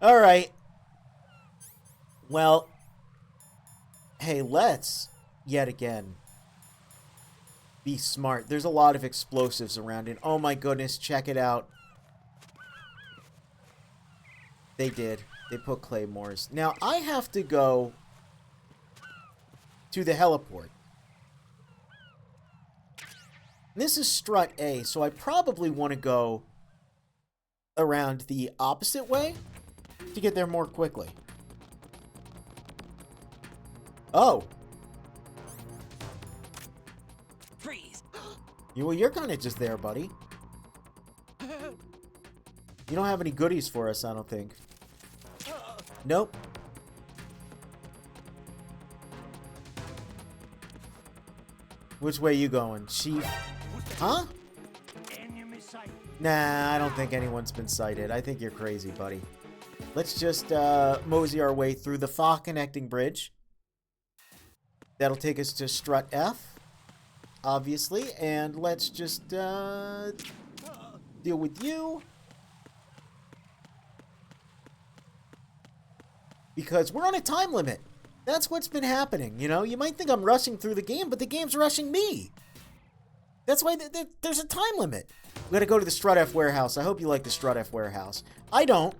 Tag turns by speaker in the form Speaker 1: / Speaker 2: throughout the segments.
Speaker 1: All right. Well, hey, let's yet again be smart. There's a lot of explosives around it. Oh my goodness, check it out. They did. They put claymores. Now, I have to go to the heliport. This is strut A, so I probably want to go around the opposite way to get there more quickly. Oh.
Speaker 2: Freeze.
Speaker 1: Well, you're kind of just there, buddy. You don't have any goodies for us, I don't think. Nope. Which way you going, Chief? Huh? Nah, I don't think anyone's been sighted. I think you're crazy, buddy. Let's just mosey our way through the Fa connecting bridge. That'll take us to strut F, obviously. And let's just deal with you. Because we're on a time limit. That's what's been happening, you know? You might think I'm rushing through the game, but the game's rushing me. That's why there's a time limit. We gotta go to the Strut F warehouse. I hope you like the Strut F warehouse. I don't.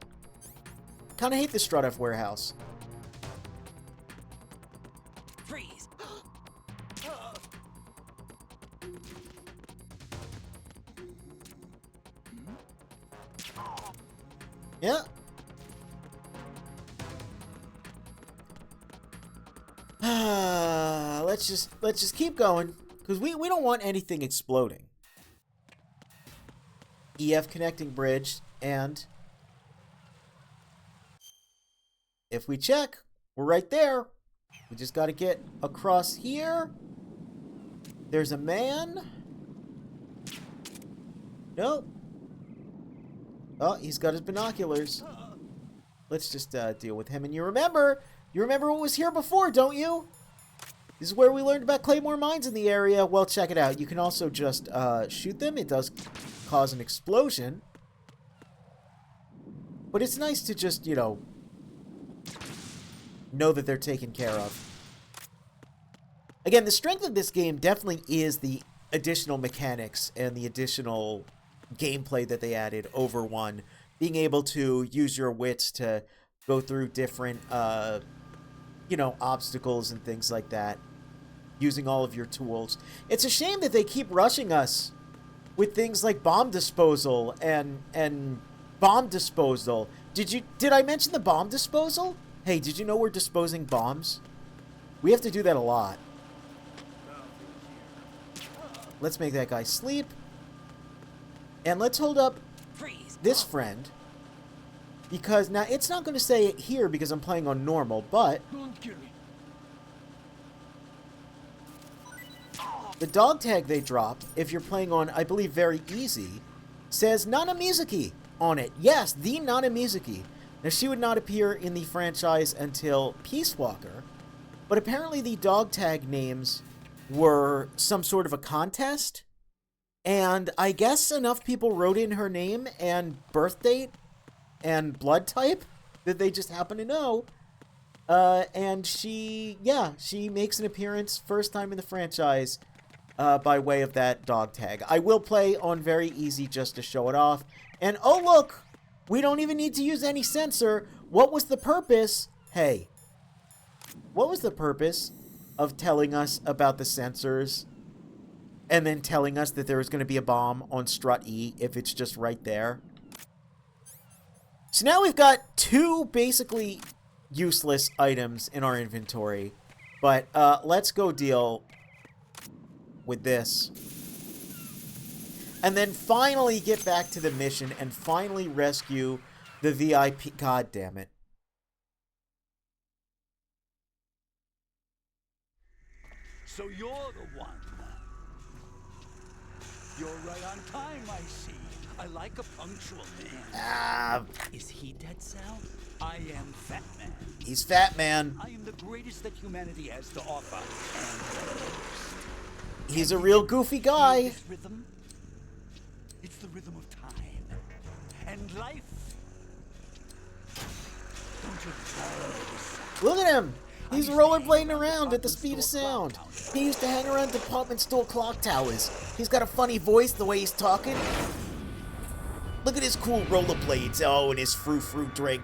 Speaker 1: Kinda hate the Strut F warehouse.
Speaker 2: Freeze.
Speaker 1: Yeah. let's just keep going. Because we don't want anything exploding. EF connecting bridge, and if we check, we're right there. We just got to get across here. There's a man. Nope. Oh, he's got his binoculars. Let's just deal with him. And you remember what was here before, don't you? This is where we learned about Claymore mines in the area. Well, check it out. You can also just shoot them. It does cause an explosion. But it's nice to just, you know that they're taken care of. Again, the strength of this game definitely is the additional mechanics and the additional gameplay that they added over 1. Being able to use your wits to go through different, obstacles and things like that. Using all of your tools. It's a shame that they keep rushing us with things like bomb disposal and bomb disposal. Did I mention the bomb disposal? Hey, did you know we're disposing bombs? We have to do that a lot. Let's make that guy sleep. And let's hold up this friend. Because now, it's not going to say it here because I'm playing on normal, but the dog tag they drop, if you're playing on, I believe, very easy, says Nana Mizuki on it. Yes, the Nana Mizuki. Now, she would not appear in the franchise until Peace Walker, but apparently the dog tag names were some sort of a contest, and I guess enough people wrote in her name and birth date and blood type that they just happen to know, and she makes an appearance first time in the franchise by way of that dog tag. I will play on very easy just to show it off, and oh look! We don't even need to use any sensor. What was the purpose? Hey. What was the purpose of telling us about the sensors and then telling us that there was going to be a bomb on strut E if it's just right there? So now we've got 2 basically useless items in our inventory. But let's go deal with this. And then finally get back to the mission and finally rescue the VIP. God damn it.
Speaker 3: So you're the one. You're right on time, I see. I like a punctual man.
Speaker 2: Is he Dead Cell?
Speaker 3: I am Fat Man.
Speaker 1: He's Fat Man.
Speaker 3: I am the greatest that humanity has to offer. And
Speaker 1: He's a real goofy guy.
Speaker 3: this rhythm? It's the rhythm of time and life.
Speaker 1: Look at him! He's rollerblading around at the speed of sound. He used to hang around department store clock towers. He's got a funny voice the way he's talking. Look at his cool rollerblades. Oh, and his frou-frou drink.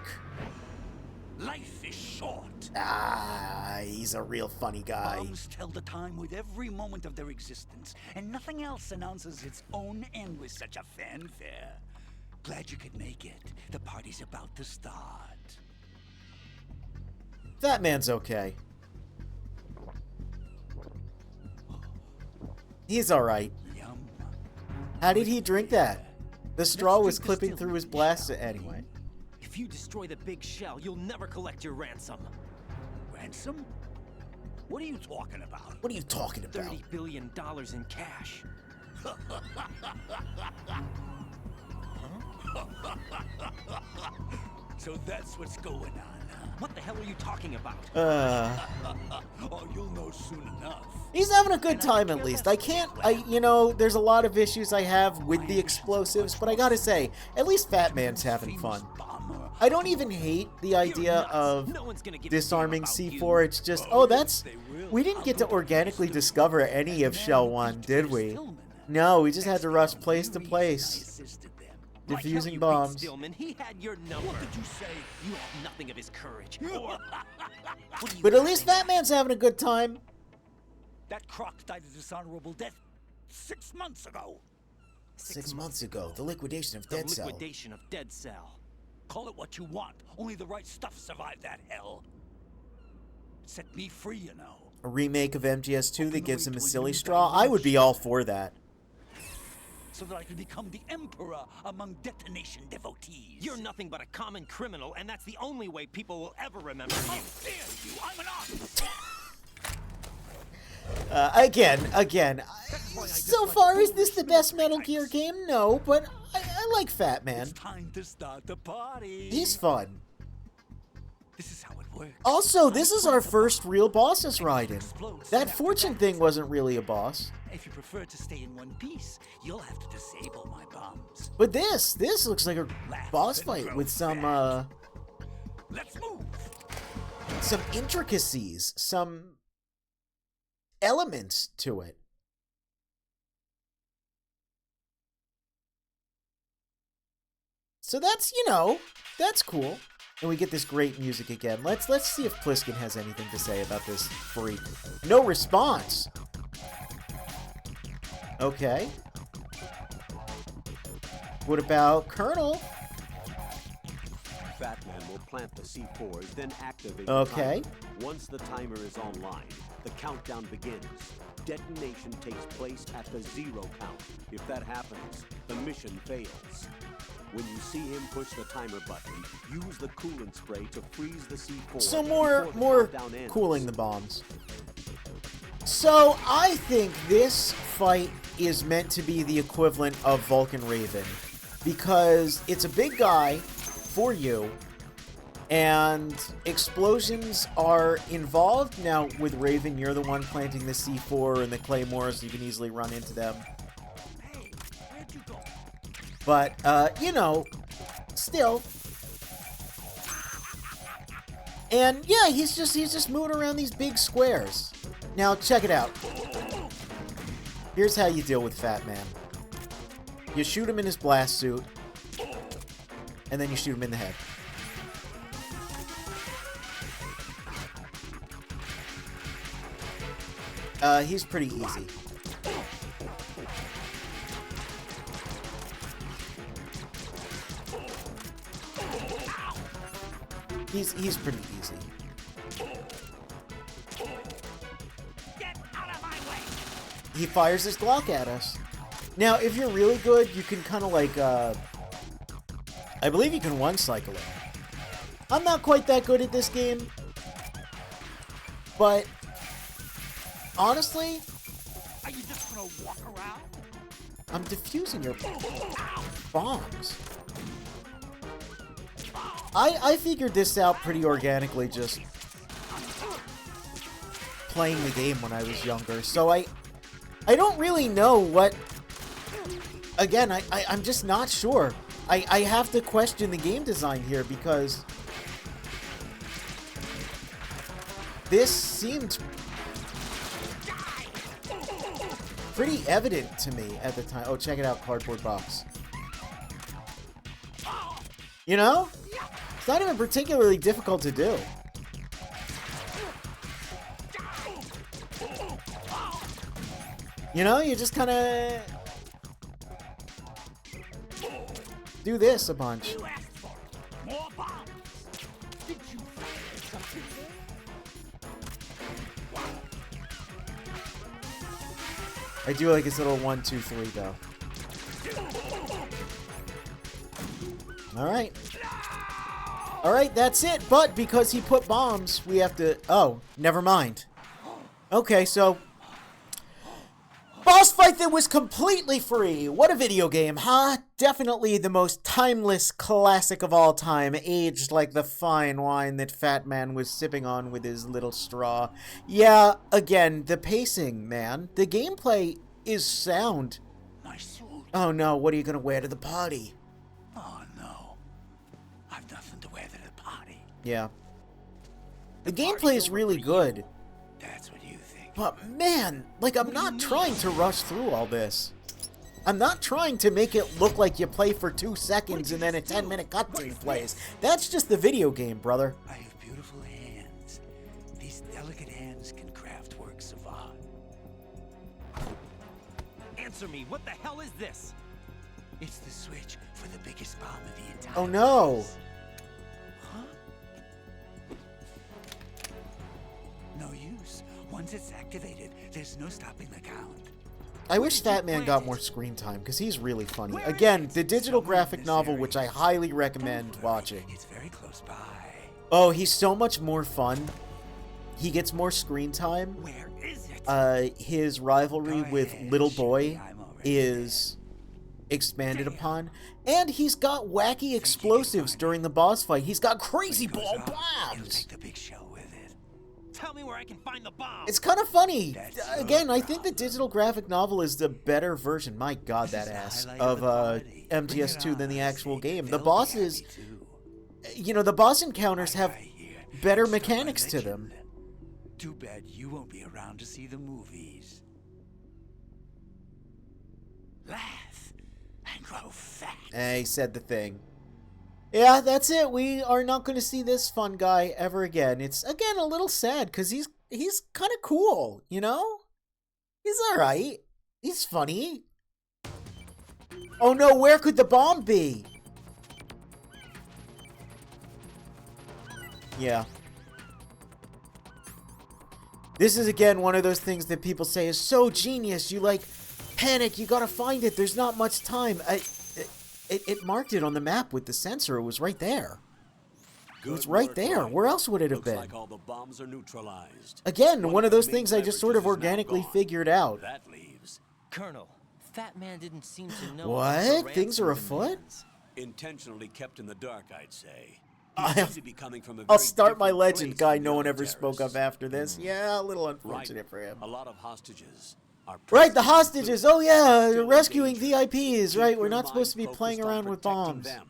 Speaker 3: Life is short.
Speaker 1: Ah, he's a real funny guy.
Speaker 3: Bombs tell the time with every moment of their existence, and nothing else announces its own end with such a fanfare. Glad you could make it. The party's about to start.
Speaker 1: Fat Man's okay. He's alright.
Speaker 3: Yum.
Speaker 1: How did he drink that? The straw
Speaker 2: Let's
Speaker 1: was
Speaker 2: drink
Speaker 1: clipping
Speaker 2: distilled
Speaker 1: through his
Speaker 2: shell.
Speaker 1: blaster anyway.
Speaker 2: If you destroy the big shell, you'll never collect your ransom.
Speaker 3: Ransom? What are you talking about?
Speaker 1: What are you talking about?
Speaker 2: $30 billion in cash.
Speaker 3: So that's what's going on, huh?
Speaker 2: What the hell are you talking about?
Speaker 3: Oh, you'll know soon enough.
Speaker 1: He's having a good time at least. You know, there's a lot of issues I have with the explosives, but I gotta say, at least Fat Man's having fun. I don't even hate the idea of
Speaker 2: No one's gonna give a
Speaker 1: disarming
Speaker 2: damn about
Speaker 1: C4.
Speaker 2: you.
Speaker 1: It's just, oh, that's... We didn't get to organically discover any of Shell 1, did we? No, we just had to rush place to place,
Speaker 2: Why can't
Speaker 1: defusing
Speaker 2: you beat
Speaker 1: bombs.
Speaker 2: Stillman? He had your number.
Speaker 3: What did you say?
Speaker 2: You have nothing of his courage. Or... What are you
Speaker 1: But at least
Speaker 2: laughing
Speaker 1: Fat Man's having a good time.
Speaker 3: That croc died a dishonorable death 6 months ago.
Speaker 1: 6 months ago, the liquidation of
Speaker 2: The
Speaker 1: Dead Cell.
Speaker 2: liquidation of Dead Cell.
Speaker 3: Call it what you want. Only the right stuff survived that hell. Set me free, you know.
Speaker 1: A remake of MGS2 that gives him a silly straw? I would be all for that.
Speaker 3: So that I can become the emperor among detonation devotees.
Speaker 2: You're nothing but a common criminal, and that's the only way people will ever remember
Speaker 3: How
Speaker 2: you.
Speaker 3: dare you! I'm an artist!
Speaker 1: Again, so far, is this the best Metal Gear game? No, but I like Fat Man.
Speaker 3: It's time to start the party.
Speaker 1: He's fun.
Speaker 3: This is how it works.
Speaker 1: Also, this is our first real bosses riding. That fortune thing wasn't really a boss.
Speaker 3: If you prefer to stay in one piece, you'll have to disable my bombs.
Speaker 1: But this looks like a boss fight with some
Speaker 3: Let's move.
Speaker 1: intricacies, some elements to it. So that's, you know, that's cool. And we get this great music again. Let's see if Pliskin has anything to say about this freak. No response. Okay. What about Colonel?
Speaker 4: Fat Man will plant the C4s, then activate
Speaker 1: Okay.
Speaker 4: the timer. Once the timer is online, the countdown begins. Detonation takes place at the 0 count. If that happens, the mission fails. When you see him push the timer button, use the coolant spray to freeze the C4.
Speaker 1: So
Speaker 4: before the
Speaker 1: more
Speaker 4: countdown ends.
Speaker 1: cooling the bombs. So I think this fight is meant to be the equivalent of Vulcan Raven, because it's a big guy for you, and explosions are involved. Now with Raven, you're the one planting the C4 and the claymores, you can easily run into them.
Speaker 3: Hey, where'd you go?
Speaker 1: But you know, still. And yeah, he's just moving around these big squares. Now check it out. Here's how you deal with Fat Man. You shoot him in his blast suit, and then you shoot him in the head. He's pretty easy. He's pretty easy.
Speaker 3: Get out of my way!
Speaker 1: He fires his Glock at us. Now, if you're really good, you can kind of like, I believe you can one-cycle it. I'm not quite that good at this game, but honestly,
Speaker 3: Are you just gonna walk around?
Speaker 1: I'm defusing your bombs. I figured this out pretty organically just playing the game when I was younger, so I don't really know what... Again, I'm just not sure. I have to question the game design here because this seemed pretty evident to me at the time. Oh, check it out, cardboard box. You know? It's not even particularly difficult to do. You know, you just kind of do this a bunch.
Speaker 3: You asked for it. More bombs. Did you find something there?
Speaker 1: I do like his little 1, 2, 3 though. Alright. Alright, that's it. But because he put bombs, we have to... Oh, never mind. Okay, so... Boss fight that was completely free. What a video game, huh? Definitely the most timeless classic of all time, aged like the fine wine that Fat Man was sipping on with his little straw. Yeah, again, the pacing, man. The gameplay is sound.
Speaker 3: My suit.
Speaker 1: Oh no, what are you gonna wear to the party?
Speaker 3: Oh no. I've nothing to wear to the party.
Speaker 1: Yeah. The gameplay is really good.
Speaker 3: That's what you think.
Speaker 1: But man, like, I'm not trying to rush through all this. I'm not trying to make it look like you play for 2 seconds and then a 10-minute cutscene plays. That's just the video game, brother.
Speaker 3: I have beautiful hands. These delicate hands can craft works of art.
Speaker 2: Answer me, what the hell is this?
Speaker 3: It's the switch for the biggest bomb of the entire
Speaker 1: Oh no.
Speaker 3: universe. Huh? No use. Once it's activated, there's no stopping the count.
Speaker 1: I wish Fat Man got more screen time, because he's really funny. Again, the digital graphic novel, which I highly recommend watching.
Speaker 3: It's very close by.
Speaker 1: Oh, he's so much more fun. He gets more screen time.
Speaker 3: Where is it?
Speaker 1: His rivalry
Speaker 3: Go
Speaker 1: with
Speaker 3: ahead,
Speaker 1: Little
Speaker 3: shoot
Speaker 1: Boy
Speaker 3: me, I'm already
Speaker 1: is expanded upon. And he's got wacky explosives during the boss fight. He's got crazy
Speaker 3: Goes
Speaker 1: ball
Speaker 3: up, It'll
Speaker 1: bombs.
Speaker 3: take the big shell with it.
Speaker 2: Tell me where I can find the bomb.
Speaker 1: It's kind of funny.
Speaker 3: That's
Speaker 1: Again,
Speaker 3: your
Speaker 1: I think the
Speaker 3: problem.
Speaker 1: digital graphic novel is the better version. My God,
Speaker 3: This
Speaker 1: that
Speaker 3: is the
Speaker 1: ass
Speaker 3: highlight
Speaker 1: of
Speaker 3: the party. Bring it
Speaker 1: MGS2 than the
Speaker 3: on,
Speaker 1: actual
Speaker 3: see,
Speaker 1: game. The
Speaker 3: they'll be
Speaker 1: bosses,
Speaker 3: happy too.
Speaker 1: you know, the boss encounters have
Speaker 3: Right here.
Speaker 1: better
Speaker 3: It's still my
Speaker 1: mechanics to them.
Speaker 3: legend. Too bad you won't be around to see the movies. Laugh and grow fat.
Speaker 1: He said the thing. Yeah, that's it. We are not going to see this fun guy ever again. It's, again, a little sad because he's kind of cool, you know? He's alright. He's funny. Oh no, where could the bomb be? Yeah. This is, again, one of those things that people say is so genius. You, like, panic. You gotta find it. There's not much time. It marked it on the map with the sensor. It was right there. It was right there. Where else would it have
Speaker 4: Looks
Speaker 1: been?
Speaker 4: like all the bombs are neutralized.
Speaker 1: Again, one of those
Speaker 4: the main
Speaker 1: things I just sort of
Speaker 4: beverages is now
Speaker 1: organically
Speaker 4: gone.
Speaker 1: figured out.
Speaker 4: That leaves
Speaker 2: Colonel, Fat Man didn't seem to know
Speaker 1: What?
Speaker 2: the
Speaker 1: Things are
Speaker 2: ransom
Speaker 1: afoot?
Speaker 2: demands.
Speaker 4: intentionally kept in the dark, I'd say.
Speaker 1: I'll-
Speaker 4: He seems to be coming from a
Speaker 1: I'll
Speaker 4: very
Speaker 1: start my
Speaker 4: different
Speaker 1: legend
Speaker 4: place
Speaker 1: guy
Speaker 4: from
Speaker 1: no
Speaker 4: the
Speaker 1: one
Speaker 4: other
Speaker 1: ever spoke of
Speaker 4: terrorists.
Speaker 1: after this. Yeah, a little
Speaker 4: Right.
Speaker 1: unfortunate for him.
Speaker 4: A lot of hostages are
Speaker 1: Right, the
Speaker 4: present,
Speaker 1: hostages. Oh yeah,
Speaker 4: still in
Speaker 1: rescuing
Speaker 4: danger.
Speaker 1: VIPs.
Speaker 4: Keep
Speaker 1: Right, we're
Speaker 4: your
Speaker 1: not supposed
Speaker 4: mind
Speaker 1: to be
Speaker 4: focused
Speaker 1: playing
Speaker 4: on
Speaker 1: around with
Speaker 4: protecting
Speaker 1: bombs.
Speaker 4: them.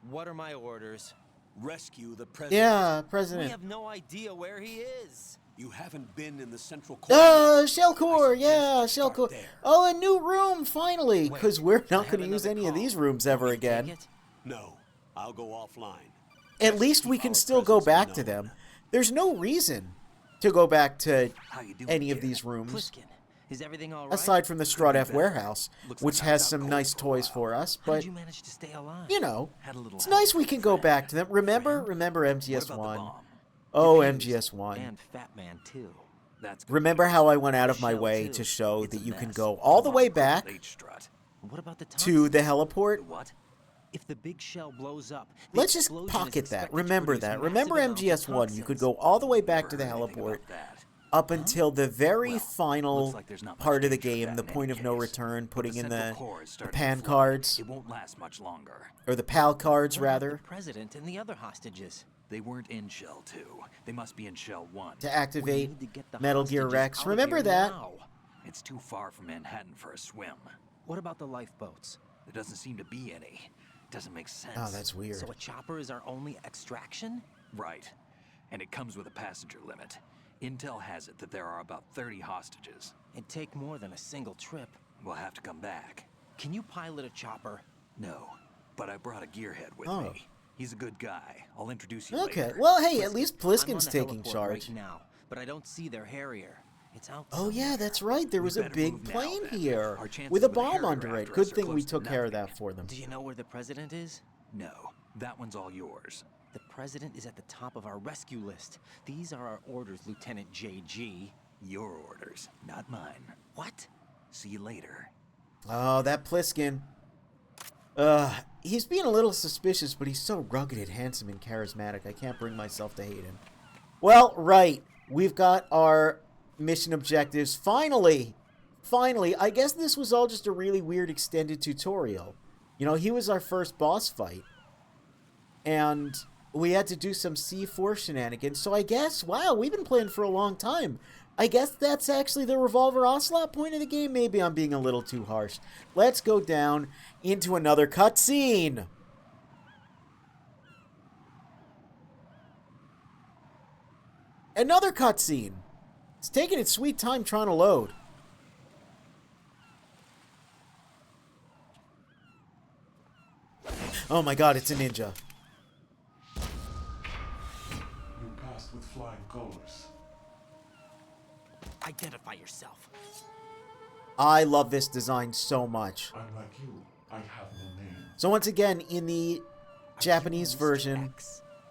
Speaker 2: What are my orders?
Speaker 4: Rescue the president.
Speaker 1: Yeah,
Speaker 2: We
Speaker 1: President.
Speaker 2: have no idea where he is.
Speaker 4: You haven't been in the central core.
Speaker 1: Shell Core,
Speaker 4: I
Speaker 1: yeah,
Speaker 4: suggest
Speaker 1: Shell
Speaker 4: start
Speaker 1: Core.
Speaker 4: there.
Speaker 1: Oh, a new room, finally, because we're
Speaker 2: I
Speaker 1: not
Speaker 2: have
Speaker 1: going to use
Speaker 2: another
Speaker 1: any of
Speaker 2: call.
Speaker 1: these rooms ever
Speaker 2: Want me to take
Speaker 1: again.
Speaker 2: it?
Speaker 4: No, I'll go offline.
Speaker 1: At least we
Speaker 4: keep
Speaker 1: can
Speaker 4: our
Speaker 1: still go
Speaker 4: presence
Speaker 1: back to
Speaker 4: unknown.
Speaker 1: them. There's no reason to go back to
Speaker 3: How you doing,
Speaker 1: any of
Speaker 3: kid?
Speaker 1: these rooms,
Speaker 2: Pliskin, is everything all right?
Speaker 1: aside from the Strut F
Speaker 3: better.
Speaker 1: warehouse,
Speaker 3: Looks
Speaker 1: which
Speaker 3: like I
Speaker 1: has
Speaker 3: got
Speaker 1: some
Speaker 3: cold
Speaker 1: nice
Speaker 3: for a
Speaker 1: toys
Speaker 3: while.
Speaker 1: for us,
Speaker 2: How did
Speaker 1: but,
Speaker 2: you manage to stay alive?
Speaker 1: you know,
Speaker 3: Had a little
Speaker 1: it's
Speaker 3: help
Speaker 1: nice
Speaker 3: from
Speaker 1: we
Speaker 3: a
Speaker 1: can go
Speaker 3: friend.
Speaker 1: back to them. Remember
Speaker 3: What about the
Speaker 1: MGS1.
Speaker 3: bomb?
Speaker 1: Oh,
Speaker 2: Confused.
Speaker 1: MGS1.
Speaker 2: And Fat Man too.
Speaker 3: That's good.
Speaker 1: Remember how I went out of my
Speaker 2: Shell
Speaker 1: way
Speaker 2: too.
Speaker 1: to show
Speaker 3: It's
Speaker 1: that
Speaker 3: a
Speaker 1: you can
Speaker 3: mess.
Speaker 1: go all the
Speaker 3: Come
Speaker 1: way
Speaker 3: on,
Speaker 1: back
Speaker 3: Late Strut.
Speaker 2: What about the
Speaker 1: to the
Speaker 2: tungsten?
Speaker 1: heliport?
Speaker 3: What?
Speaker 2: If the big shell blows up, the
Speaker 1: Let's just
Speaker 2: explosion is
Speaker 1: pocket that.
Speaker 2: expected to
Speaker 1: Remember
Speaker 2: produce
Speaker 1: that.
Speaker 2: massive
Speaker 1: Remember
Speaker 2: amounts of
Speaker 1: MGS1. You could
Speaker 2: toxins.
Speaker 1: go all the way back to the
Speaker 3: Never heard anything
Speaker 1: heliport
Speaker 3: about that.
Speaker 1: up until the very
Speaker 3: Well,
Speaker 1: final
Speaker 3: looks like there's not much
Speaker 1: part of the
Speaker 3: danger
Speaker 1: game,
Speaker 3: of
Speaker 1: the
Speaker 3: that in
Speaker 1: point
Speaker 3: any
Speaker 1: of no
Speaker 3: case.
Speaker 1: return,
Speaker 3: But
Speaker 1: putting in
Speaker 3: central
Speaker 1: the
Speaker 3: core is starting to
Speaker 1: pan
Speaker 3: flood.
Speaker 1: cards,
Speaker 3: It won't last much longer.
Speaker 1: or the PAL cards,
Speaker 2: What about
Speaker 1: rather,
Speaker 2: the president and the other hostages.
Speaker 3: They weren't in Shell 2. They must be in Shell 1.
Speaker 1: to
Speaker 2: We
Speaker 1: activate
Speaker 2: need to get the
Speaker 1: Metal Gear
Speaker 2: hostages
Speaker 1: Rex.
Speaker 2: out of
Speaker 1: Remember
Speaker 2: here
Speaker 1: that?
Speaker 2: now.
Speaker 3: It's too far from Manhattan for a swim.
Speaker 2: What about the lifeboats?
Speaker 3: There doesn't seem to be any. Doesn't make sense.
Speaker 1: Oh, that's weird.
Speaker 2: So a chopper is our only extraction?
Speaker 3: Right.
Speaker 5: and it comes with a passenger limit. Intel has it that there are about 30 hostages.
Speaker 6: It'd take more than a single trip.
Speaker 5: We'll have to come back.
Speaker 6: Can you pilot a chopper?
Speaker 5: No, but I brought a gearhead with
Speaker 1: Oh.
Speaker 5: me. He's a good guy. I'll introduce you
Speaker 1: Okay,
Speaker 5: later.
Speaker 1: well, hey, at least
Speaker 6: I'm on
Speaker 1: Pliskin's
Speaker 6: the
Speaker 1: taking
Speaker 6: heliport
Speaker 1: charge.
Speaker 6: right now, but I don't see their Harrier. It's out.
Speaker 1: Oh yeah, that's right. There was a
Speaker 5: better
Speaker 1: big
Speaker 5: move now,
Speaker 1: plane
Speaker 5: then.
Speaker 1: here
Speaker 5: Our chances
Speaker 1: with a
Speaker 5: with a
Speaker 1: bomb
Speaker 5: Harrier
Speaker 1: under it.
Speaker 5: after
Speaker 1: Good
Speaker 5: us are
Speaker 1: thing we
Speaker 5: close to
Speaker 1: took care of
Speaker 5: nothing.
Speaker 1: that for them.
Speaker 6: Do you know where the president is?
Speaker 5: No, that one's all yours.
Speaker 6: The president is at the top of our rescue list. These are our orders, Lieutenant JG.
Speaker 5: Your orders, not mine.
Speaker 6: What?
Speaker 5: See you later.
Speaker 1: Oh, that Pliskin. He's being a little suspicious, but he's so rugged and handsome and charismatic. I can't bring myself to hate him. Well, right. We've got our mission objectives. Finally, I guess this was all just a really weird extended tutorial. You know, he was our first boss fight. And we had to do some C4 shenanigans. So I guess, wow, we've been playing for a long time. I guess that's actually the Revolver Ocelot point of the game. Maybe I'm being a little too harsh. Let's go down into another cutscene. Another cutscene. It's taking its sweet time trying to load. Oh my god, it's a ninja.
Speaker 7: You passed with flying colors.
Speaker 6: Identify yourself.
Speaker 1: I love this design so much.
Speaker 7: I'm like you. I have no name.
Speaker 1: So once again, in the Japanese version,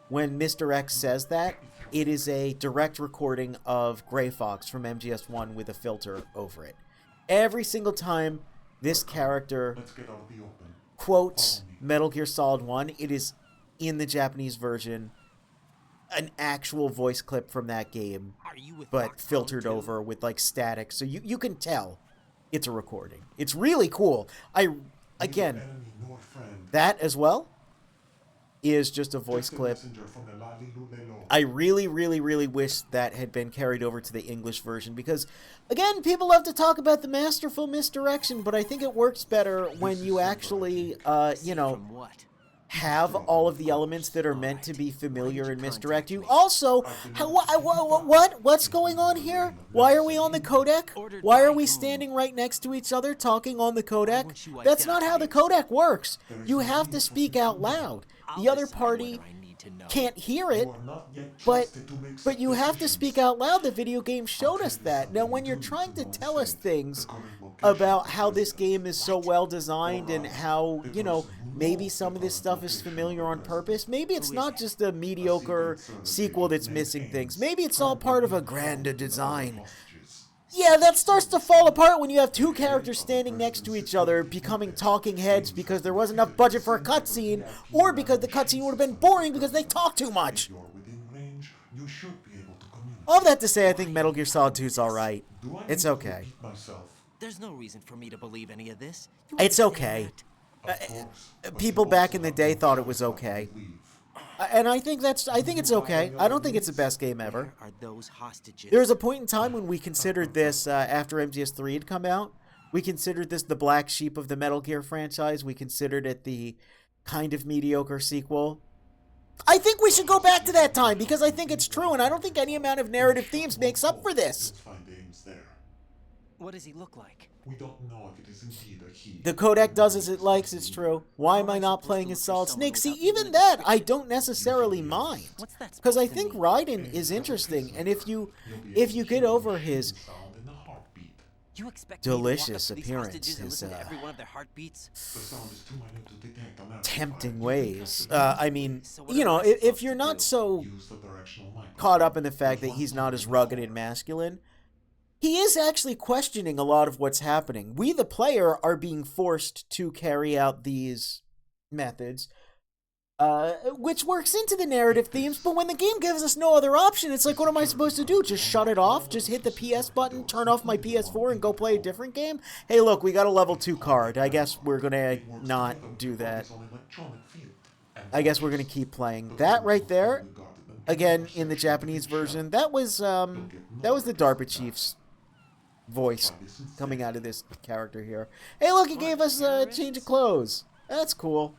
Speaker 1: when Mr. X says that, it is a direct recording of Gray Fox from MGS1 with a filter over it. Every single time this character
Speaker 7: Let's get out of the open.
Speaker 1: quotes Metal Gear Solid 1, it is in the Japanese version an actual voice clip from that game,
Speaker 6: Are you with
Speaker 1: but
Speaker 6: Foxconn
Speaker 1: filtered
Speaker 6: too?
Speaker 1: over with like static, so you can tell it's a recording. It's really cool. Again,
Speaker 7: Neither enemy nor friend.
Speaker 1: that as well is just a voice
Speaker 7: Just a
Speaker 1: clip.
Speaker 7: messenger from the Lalilulelo.
Speaker 1: I really, really, really wish that had been carried over to the English version because, again, people love to talk about the masterful misdirection, but I think it works better when you actually, you know,
Speaker 6: From what?
Speaker 1: have all of the elements that are meant to be familiar and misdirect you. Also, what's going on here? Why are we on the codec? Why are we standing right next to each other talking on the codec? That's not how the codec works. You have to speak out loud. The other party can't hear it,
Speaker 7: You are not yet
Speaker 1: but
Speaker 7: trusted to make
Speaker 1: but you have to
Speaker 7: decisions.
Speaker 1: speak out loud. The video game showed us that. Now, when you're trying to tell us things about how this game is so well designed and how, you know, maybe some of this stuff is familiar on purpose, maybe it's not just a mediocre sequel that's missing things. Maybe it's all part of a grander design. Yeah, that starts to fall apart when you have two characters standing next to each other becoming talking heads because there wasn't enough budget for a cutscene, or because the cutscene would have been boring because they talk too much.
Speaker 7: If you're within range, you should be able to communicate.
Speaker 1: All that to say, I think Metal Gear Solid 2 is alright.
Speaker 7: Do I
Speaker 1: It's
Speaker 7: need to
Speaker 1: okay.
Speaker 7: repeat myself?
Speaker 6: There's no reason for me to believe any of this. You
Speaker 1: It's
Speaker 6: understand
Speaker 1: okay.
Speaker 6: that?
Speaker 7: Of course, but
Speaker 1: People
Speaker 7: you
Speaker 1: back
Speaker 7: also
Speaker 1: in the
Speaker 7: have
Speaker 1: day
Speaker 7: no
Speaker 1: thought it
Speaker 7: choice
Speaker 1: was
Speaker 7: but to
Speaker 1: okay.
Speaker 7: leave.
Speaker 1: And I think it's okay. I don't think it's the best game ever.
Speaker 6: Where are those hostages?
Speaker 1: There was a point in time when we considered this, after MGS3 had come out, we considered this the black sheep of the Metal Gear franchise. We considered it the kind of mediocre sequel. I think we should go back to that time because I think it's true, and I don't think any amount of narrative themes makes up for this.
Speaker 7: You'll find Ames there.
Speaker 6: What does he look like?
Speaker 7: We don't know if it is indeed a he.
Speaker 1: The codec does as it likes, it's true. Why am I not playing as Solid Snake? See, even that, I don't necessarily mind.
Speaker 6: What's that
Speaker 1: Because I
Speaker 6: supposed to
Speaker 1: think
Speaker 6: mean?
Speaker 1: Raiden is interesting, and if you
Speaker 7: You'll be able to
Speaker 1: get
Speaker 7: hear
Speaker 1: over
Speaker 7: the
Speaker 1: his
Speaker 7: machine sound in a heartbeat.
Speaker 6: You expect me to walk up
Speaker 1: delicious
Speaker 6: to these
Speaker 1: appearance,
Speaker 6: hostages and
Speaker 1: his,
Speaker 6: listen to every one of their heartbeats?
Speaker 7: The sound is too minute to detect on amplifier.
Speaker 1: tempting
Speaker 7: You can
Speaker 1: ways,
Speaker 7: capture
Speaker 1: I mean,
Speaker 6: So what
Speaker 1: you
Speaker 6: am
Speaker 1: know,
Speaker 6: I
Speaker 1: if
Speaker 6: supposed
Speaker 1: you're
Speaker 6: to
Speaker 1: not
Speaker 6: do?
Speaker 1: so
Speaker 7: Use the directional microphone.
Speaker 1: caught up in the fact that
Speaker 7: There's
Speaker 1: he's
Speaker 7: one
Speaker 1: not
Speaker 7: sound
Speaker 1: as
Speaker 7: in
Speaker 1: rugged
Speaker 7: the
Speaker 1: and
Speaker 7: hall.
Speaker 1: masculine, he is actually questioning a lot of what's happening. We, the player, are being forced to carry out these methods, which works into the narrative themes, but when the game gives us no other option, it's like, what am I supposed to do? Just shut it off? Just hit the PS button, turn off my PS4, and go play a different game? Hey, look, we got a level 2 card. I guess we're gonna
Speaker 7: It works
Speaker 1: not
Speaker 7: together
Speaker 1: do
Speaker 7: with
Speaker 1: that.
Speaker 7: bodies on electronic field. And
Speaker 1: I guess we're gonna keep playing. That right there, again, in the Japanese version, that was the DARPA chief's voice coming out of this character here. Hey, look, he gave us a change of clothes. That's cool.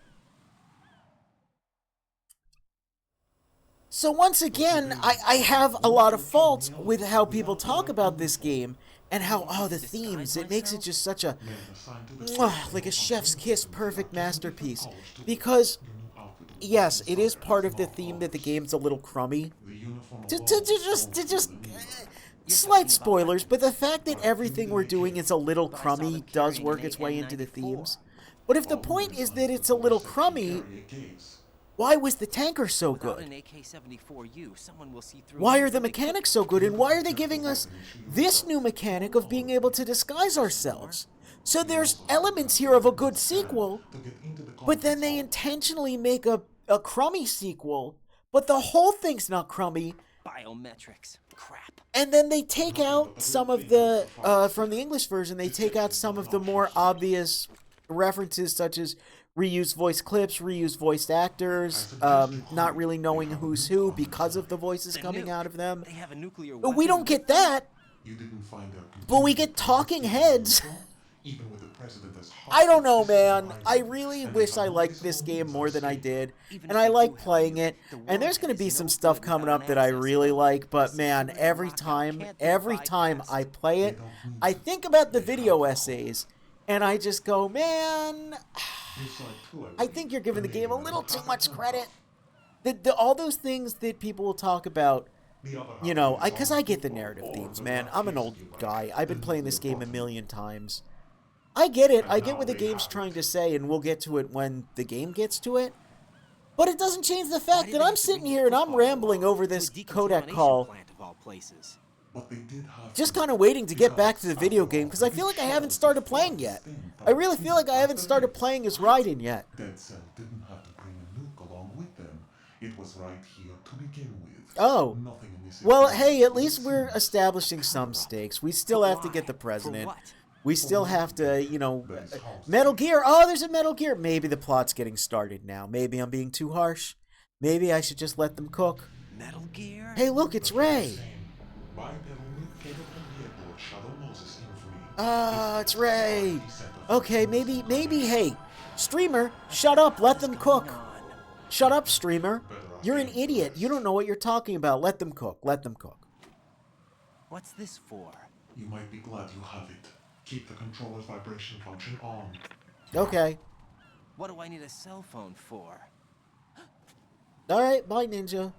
Speaker 1: So once again, I have a lot of faults with how people talk about this game and how, oh, the themes, it makes it just such a, like a chef's kiss perfect masterpiece. Because, yes, it is part of the theme that the game's a little crummy. Slight spoilers, but the fact that everything we're doing is a little crummy does work its way into the themes. But if the point is that it's a little crummy, why was the tanker so good? Why are the mechanics so good, and why are they giving us this new mechanic of being able to disguise ourselves? So there's elements here of a good sequel, but then they intentionally make a crummy sequel, but the whole thing's not crummy.
Speaker 6: Biometrics. Crap.
Speaker 1: And then they take out some of the, from the English version, they take out some of the more obvious references, such as reused voice clips, reused voiced actors, not really knowing who's who because of the voices coming out of them.
Speaker 6: They have a nuclear
Speaker 1: But we don't get that,
Speaker 7: You didn't find out
Speaker 1: but we get talking heads.
Speaker 7: even with the president as
Speaker 1: I don't know, man. I really wish I liked this game more than I did, and I like playing it. And there's going to be some stuff coming up that I really like, but man, every time I play it, I think about the video essays, and I just go, man, I think you're giving the game a little too much credit. All those things that people will talk about, you know, because I get the narrative themes, man. I'm an old guy. I've been playing this game a million times. I get it. I get what the game's trying to say, and we'll get to it when the game gets to it. But it doesn't change the fact that I'm sitting here and I'm rambling over this codec call,
Speaker 7: But they did have
Speaker 1: just kind of waiting to get back to the video game, because I feel like I haven't started playing yet. I really feel like I haven't started playing as Raiden yet.
Speaker 7: Dead Cell didn't have to bring a nuke along with them. It was right here to begin with.
Speaker 1: Oh.
Speaker 7: Nothing in this
Speaker 1: Well,
Speaker 7: is-
Speaker 1: hey, at least we're establishing some stakes. We still have to get the president. We still have to, you know, Metal Gear. Oh, there's a Metal Gear. Maybe the plot's getting started now. Maybe I'm being too harsh. Maybe I should just let them cook.
Speaker 6: Metal Gear?
Speaker 1: Hey, look, it's Ray.
Speaker 7: Bipedal nuke cable from the airport, Shadow Moses infamy.
Speaker 1: Ah, it's Ray. Okay, maybe, hey, streamer, shut up, let them cook. Shut up, streamer. You're an idiot. You don't know what you're talking about. Let them cook. Let them cook.
Speaker 6: What's this for?
Speaker 7: You might be glad you have it. Keep the controller's vibration function on.
Speaker 1: Okay.
Speaker 6: What do I need a cell phone for?
Speaker 1: All right, bye, Ninja.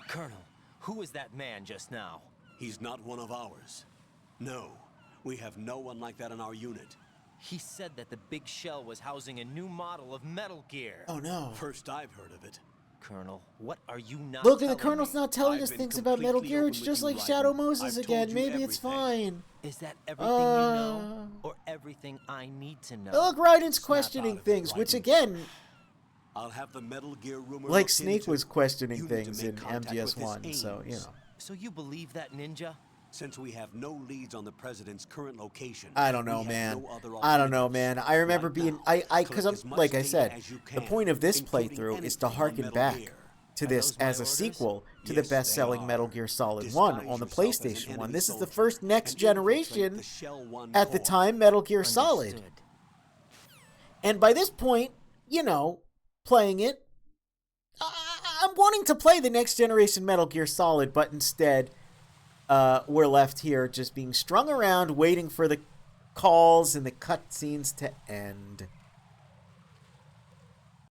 Speaker 6: Colonel, who was that man just now?
Speaker 4: He's not one of ours. No, we have no one like that in our unit.
Speaker 6: He said that the big shell was housing a new model of Metal Gear.
Speaker 1: Oh, no.
Speaker 4: First I've heard of it.
Speaker 6: Colonel, what are you not
Speaker 1: Look, and the
Speaker 6: telling
Speaker 1: Colonel's
Speaker 6: me?
Speaker 1: not telling
Speaker 4: I've
Speaker 1: us
Speaker 4: been
Speaker 1: things about Metal
Speaker 4: completely
Speaker 1: Gear.
Speaker 4: open
Speaker 1: It's
Speaker 4: with
Speaker 1: just
Speaker 4: you,
Speaker 1: like
Speaker 4: Raiden.
Speaker 1: Shadow Moses
Speaker 4: I've told
Speaker 1: again.
Speaker 4: you
Speaker 1: Maybe it's
Speaker 4: everything.
Speaker 1: fine.
Speaker 6: Is that everything you know? Or everything I need to know?
Speaker 1: Look, Raiden's
Speaker 4: Snap
Speaker 1: questioning
Speaker 4: out of it,
Speaker 1: things, which
Speaker 4: Raiden.
Speaker 1: again,
Speaker 4: I'll have the Metal Gear rumor
Speaker 1: like
Speaker 4: looked
Speaker 1: Snake
Speaker 4: into.
Speaker 1: was questioning
Speaker 4: You need to
Speaker 1: things
Speaker 4: make
Speaker 1: in
Speaker 4: contact with
Speaker 1: MGS1,
Speaker 4: this
Speaker 1: so, you
Speaker 4: Ames.
Speaker 1: know.
Speaker 6: So you believe that, Ninja?
Speaker 4: Since we have no leads on the president's current location,
Speaker 1: I don't know,
Speaker 4: we have
Speaker 1: man.
Speaker 4: no other
Speaker 1: I don't know,
Speaker 4: alternatives.
Speaker 1: man. I remember
Speaker 4: Right
Speaker 1: being,
Speaker 4: now,
Speaker 1: because I'm,
Speaker 4: collect as much
Speaker 1: like I
Speaker 4: data
Speaker 1: said,
Speaker 4: as you
Speaker 1: the
Speaker 4: can,
Speaker 1: point of this
Speaker 4: including
Speaker 1: playthrough is to
Speaker 4: anything on
Speaker 1: harken
Speaker 4: Metal
Speaker 1: back
Speaker 4: Gear.
Speaker 1: to
Speaker 6: Are
Speaker 1: this
Speaker 6: those my
Speaker 1: as a
Speaker 6: orders?
Speaker 1: sequel to
Speaker 4: Yes,
Speaker 1: the
Speaker 4: they
Speaker 1: best-selling
Speaker 4: are.
Speaker 1: Metal Gear Solid
Speaker 4: Disguise
Speaker 1: 1 on the
Speaker 4: yourself as an
Speaker 1: PlayStation 1.
Speaker 4: enemy
Speaker 1: This is the
Speaker 4: soldier
Speaker 1: first next
Speaker 4: and infiltrate
Speaker 1: generation,
Speaker 4: the Shell 1
Speaker 1: at the
Speaker 4: core.
Speaker 1: time, Metal Gear Solid.
Speaker 6: Understood.
Speaker 1: And by this point, you know, playing it, I'm wanting to play the next generation Metal Gear Solid, but instead, we're left here just being strung around, waiting for the calls and the cutscenes to end.